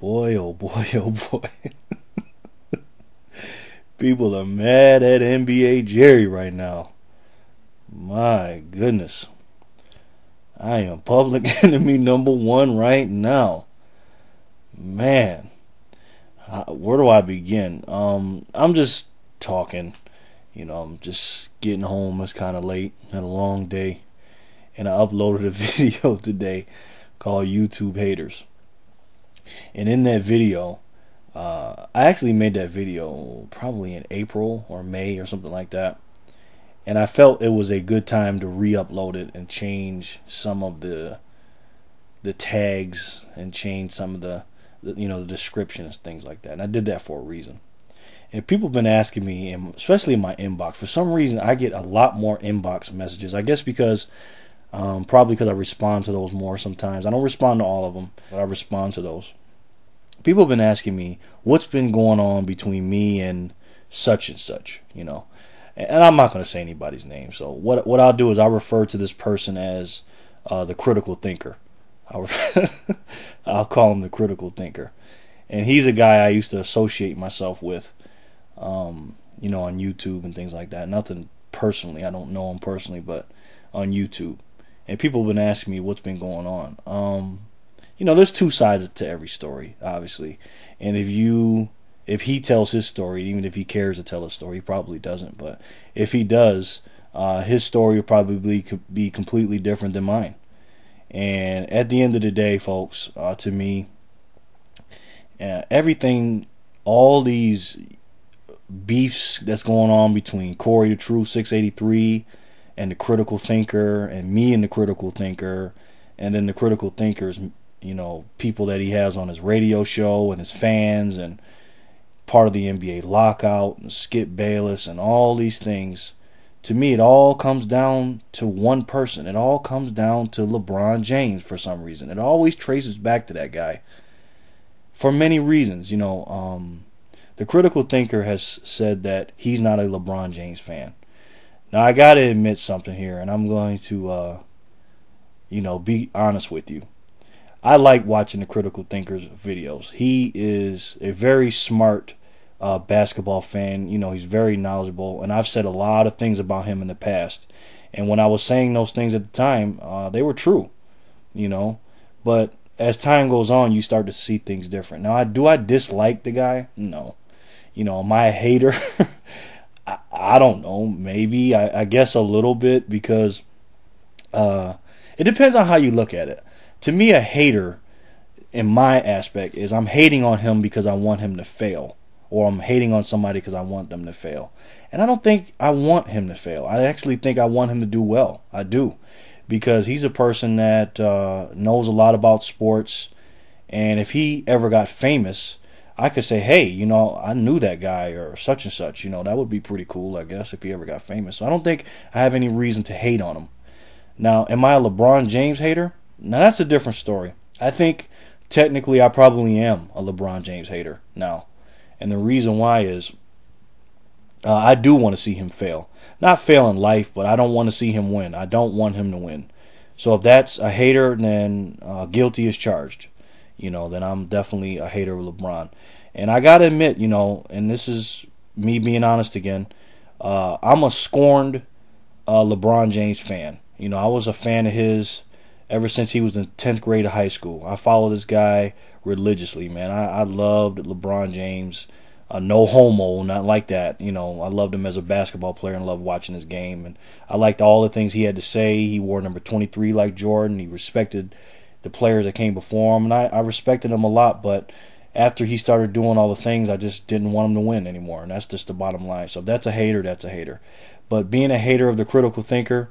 Boy, oh boy, oh boy. People are mad at NBA Jerry right now. My goodness. I am public enemy number one right now. Man, where do I begin? I'm just talking. I'm just getting home. It's kind of late. Had a long day. And I uploaded a video today called YouTube Haters. And in that video, I actually made that video probably in April or May or something like that. And I felt it was a good time to re-upload it and change some of the tags and change some of the descriptions, things like that. And I did that for a reason. And people have been asking me, and especially in my inbox, for some reason I get a lot more inbox messages. I guess because probably because I respond to those more sometimes. I don't respond to all of them, but I respond to those. People have been asking me what's been going on between me and such and such, And I'm not going to say anybody's name. So what I'll do is I'll refer to this person as the critical thinker. I'll call him the critical thinker. And he's a guy I used to associate myself with, on YouTube and things like that. Nothing personally. I don't know him personally, but on YouTube. And people have been asking me what's been going on. There's two sides to every story, obviously. And if he tells his story, even if he cares to tell his story, he probably doesn't. But if he does, his story will probably be completely different than mine. And at the end of the day, folks, to me, everything, all these beefs that's going on between Corey the Truth 683 and the critical thinker, and me and the critical thinker, and then the critical thinker's people that he has on his radio show and his fans and part of the NBA lockout and Skip Bayless and all these things. To me, it all comes down to one person. It all comes down to LeBron James for some reason. It always traces back to that guy for many reasons. The critical thinker has said that he's not a LeBron James fan. Now, I got to admit something here, and I'm going to, be honest with you. I like watching the critical thinker's videos. He is a very smart basketball fan. He's very knowledgeable, and I've said a lot of things about him in the past. And when I was saying those things at the time, they were true, But as time goes on, you start to see things different. Now, do I dislike the guy? No. Am I a hater? I don't know. Maybe. I guess a little bit, because it depends on how you look at it. To me, a hater, in my aspect, is I'm hating on him because I want him to fail. Or I'm hating on somebody because I want them to fail. And I don't think I want him to fail. I actually think I want him to do well. I do. Because he's a person that knows a lot about sports. And if he ever got famous, I could say, hey, I knew that guy or such and such. That would be pretty cool, I guess, if he ever got famous. So I don't think I have any reason to hate on him. Now, am I a LeBron James hater? Now, that's a different story. I think technically I probably am a LeBron James hater now. And the reason why is I do want to see him fail. Not fail in life, but I don't want to see him win. I don't want him to win. So if that's a hater, then guilty as charged. Then I'm definitely a hater of LeBron. And I got to admit, and this is me being honest again, I'm a scorned LeBron James fan. I was a fan of his ever since he was in 10th grade of high school. I followed this guy religiously, man. I loved LeBron James. No homo, not like that. I loved him as a basketball player and loved watching his game. And I liked all the things he had to say. He wore number 23 like Jordan. He respected the players that came before him. And I respected him a lot. But after he started doing all the things, I just didn't want him to win anymore. And that's just the bottom line. So if that's a hater, that's a hater. But being a hater of the critical thinker,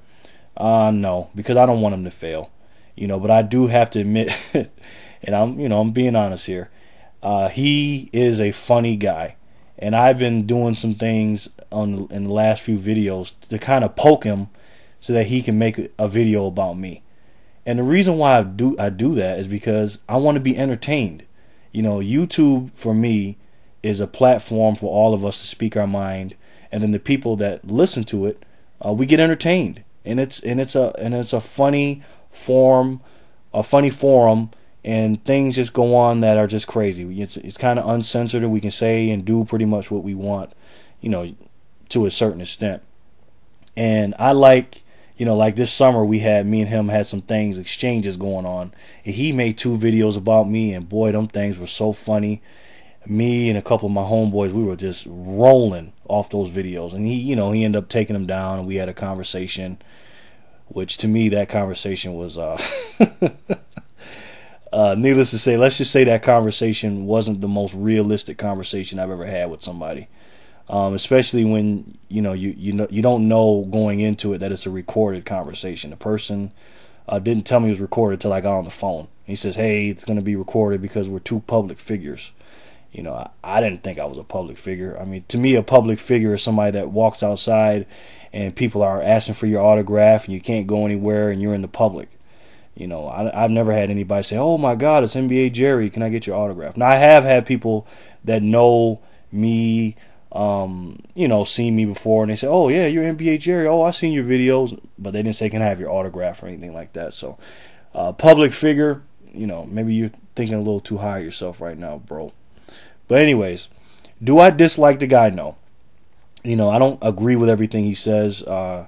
no, because I don't want him to fail. But I do have to admit, and I'm being honest here, he is a funny guy. And I've been doing some things in the last few videos to kind of poke him so that he can make a video about me. And the reason why I do that is because I want to be entertained. YouTube for me is a platform for all of us to speak our mind, and then the people that listen to it, we get entertained. And it's a funny forum, and things just go on that are just crazy. It's kind of uncensored, and we can say and do pretty much what we want, you know, to a certain extent. And I like, you know, like this summer me and him had some exchanges going on. And he made 2 videos about me, and boy, them things were so funny. Me and a couple of my homeboys, we were just rolling off those videos. And he ended up taking them down, and we had a conversation, which to me, that conversation was, needless to say, let's just say that conversation wasn't the most realistic conversation I've ever had with somebody. Especially when you don't know going into it that it's a recorded conversation. The person didn't tell me it was recorded till I got on the phone. He says, "Hey, it's going to be recorded because we're 2 public figures." You know, I didn't think I was a public figure. I mean, to me, a public figure is somebody that walks outside and people are asking for your autograph and you can't go anywhere and you're in the public. You know, I've never had anybody say, "Oh my God, it's NBA Jerry, can I get your autograph?" Now, I have had people that know me, seen me before, and they say, "Oh yeah, you're NBA Jerry. Oh, I've seen your videos," but they didn't say, "Can I have your autograph?" or anything like that. So, public figure, maybe you're thinking a little too high of yourself right now, bro. But anyways, do I dislike the guy? No. I don't agree with everything he says. I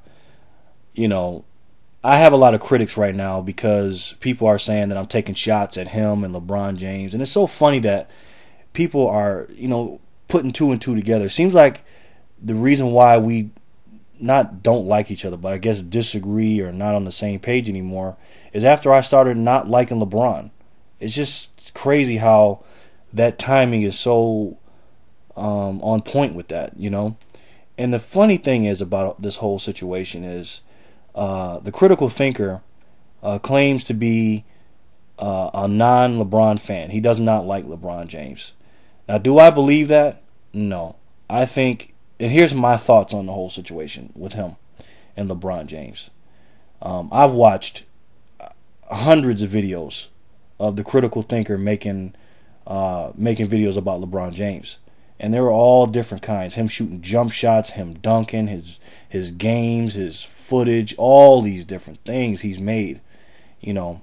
have a lot of critics right now because people are saying that I'm taking shots at him and LeBron James. And it's so funny that people are, putting 2 and 2 together. It seems like the reason why we not don't like each other, but I guess disagree or not on the same page anymore, is after I started not liking LeBron. It's just crazy how that timing is so on point with that, And the funny thing is about this whole situation is, the critical thinker claims to be a non-LeBron fan. He does not like LeBron James. Now, do I believe that? No. I think, and here's my thoughts on the whole situation with him and LeBron James. I've watched hundreds of videos of the critical thinker making videos about LeBron James. And they were all different kinds. Him shooting jump shots, him dunking, his games, his footage, all these different things he's made. Now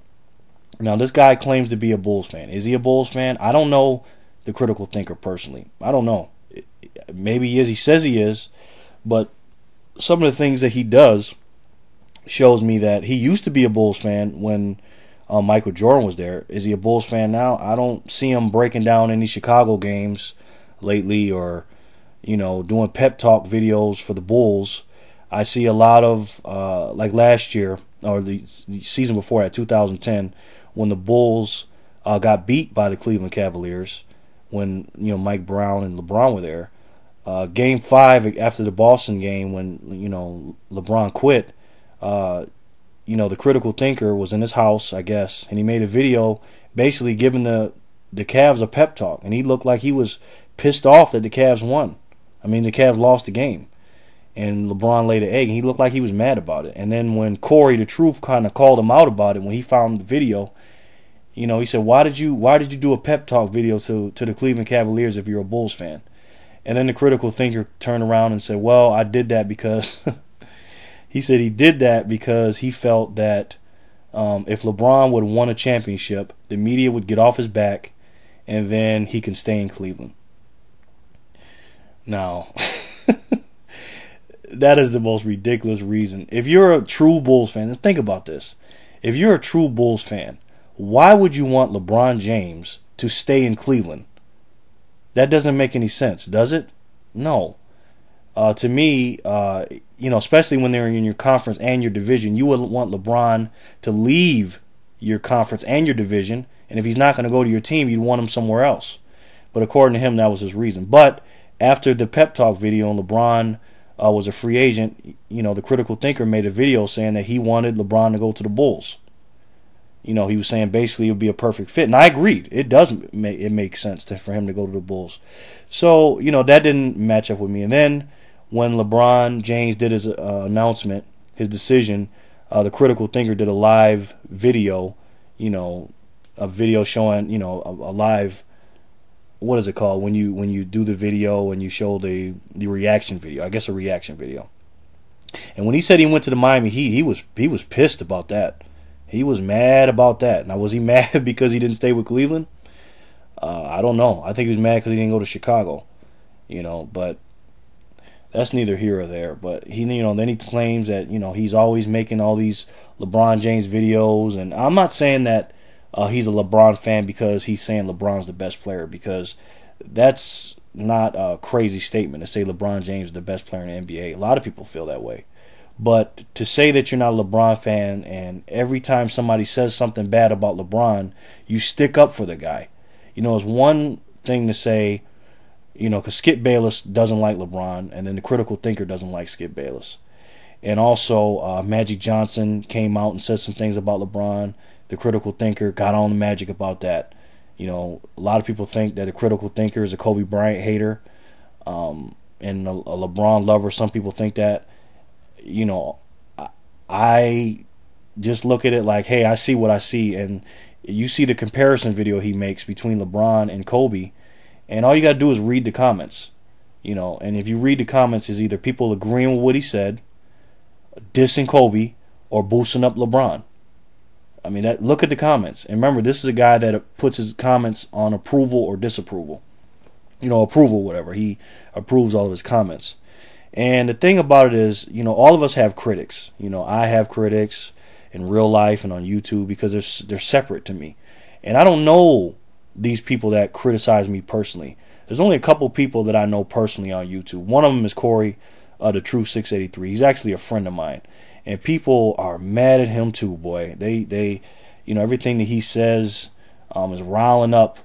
this guy claims to be a Bulls fan. Is he a Bulls fan? I don't know the critical thinker personally. I don't know. Maybe he is. He says he is. But some of the things that he does shows me that he used to be a Bulls fan when Michael Jordan was there. Is he a Bulls fan now? I don't see him breaking down any Chicago games lately or doing pep talk videos for the Bulls. I see a lot of like last year or the season before that, 2010, when the Bulls got beat by the Cleveland Cavaliers when Mike Brown and LeBron were there. Game 5 after the Boston game when LeBron quit, the critical thinker was in his house, I guess, and he made a video basically giving the Cavs a pep talk, and he looked like he was pissed off that the Cavs won. I mean, the Cavs lost the game, and LeBron laid an egg, and he looked like he was mad about it. And then when Corey the Truth kind of called him out about it when he found the video, he said, "Why did you do a pep talk video to the Cleveland Cavaliers if you're a Bulls fan?" And then the critical thinker turned around and said, "Well, I did that because," he said he did that because he felt that if LeBron would have won a championship, the media would get off his back, and then he can stay in Cleveland. Now, that is the most ridiculous reason. If you're a true Bulls fan, and think about this. If you're a true Bulls fan, why would you want LeBron James to stay in Cleveland? That doesn't make any sense, does it? No. To me, especially when they're in your conference and your division, you wouldn't want LeBron to leave your conference and your division. And if he's not going to go to your team, you'd want him somewhere else. But according to him, that was his reason. But after the pep talk video and LeBron was a free agent, the critical thinker made a video saying that he wanted LeBron to go to the Bulls. He was saying basically it would be a perfect fit. And I agreed. It makes sense for him to go to the Bulls. So, that didn't match up with me. And then when LeBron James did his announcement, his decision, the critical thinker did a live video, a video showing, a live, what is it called when you do the video and you show the reaction video? I guess a reaction video. And when he said he went to the Miami Heat, he was pissed about that. He was mad about that. Now, was he mad because he didn't stay with Cleveland? I don't know. I think he was mad because he didn't go to Chicago. But that's neither here or there. But then he claims that he's always making all these LeBron James videos, and I'm not saying that he's a LeBron fan because he's saying LeBron's the best player, because that's not a crazy statement to say LeBron James is the best player in the NBA. A lot of people feel that way. But to say that you're not a LeBron fan and every time somebody says something bad about LeBron, you stick up for the guy. It's one thing to say, because Skip Bayless doesn't like LeBron, and then the critical thinker doesn't like Skip Bayless. And also, Magic Johnson came out and said some things about LeBron. The critical thinker got on the Magic about that. A lot of people think that a critical thinker is a Kobe Bryant hater, and a LeBron lover. Some people think that. I just look at it like, hey, I see what I see, and you see the comparison video he makes between LeBron and Kobe, and all you got to do is read the comments, and if you read the comments, is either people agreeing with what he said, dissing Kobe, or boosting up LeBron. I mean, look at the comments, and remember, this is a guy that puts his comments on approval or disapproval. Approval, whatever. He approves all of his comments. And the thing about it is, all of us have critics. I have critics in real life and on YouTube because they're separate to me. And I don't know these people that criticize me personally. There's only a couple people that I know personally on YouTube. One of them is Corey, the True 683. He's actually a friend of mine. And people are mad at him too, boy. They everything that he says is riling up,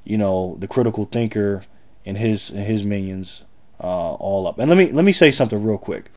the critical thinker and his minions all up. And let me say something real quick.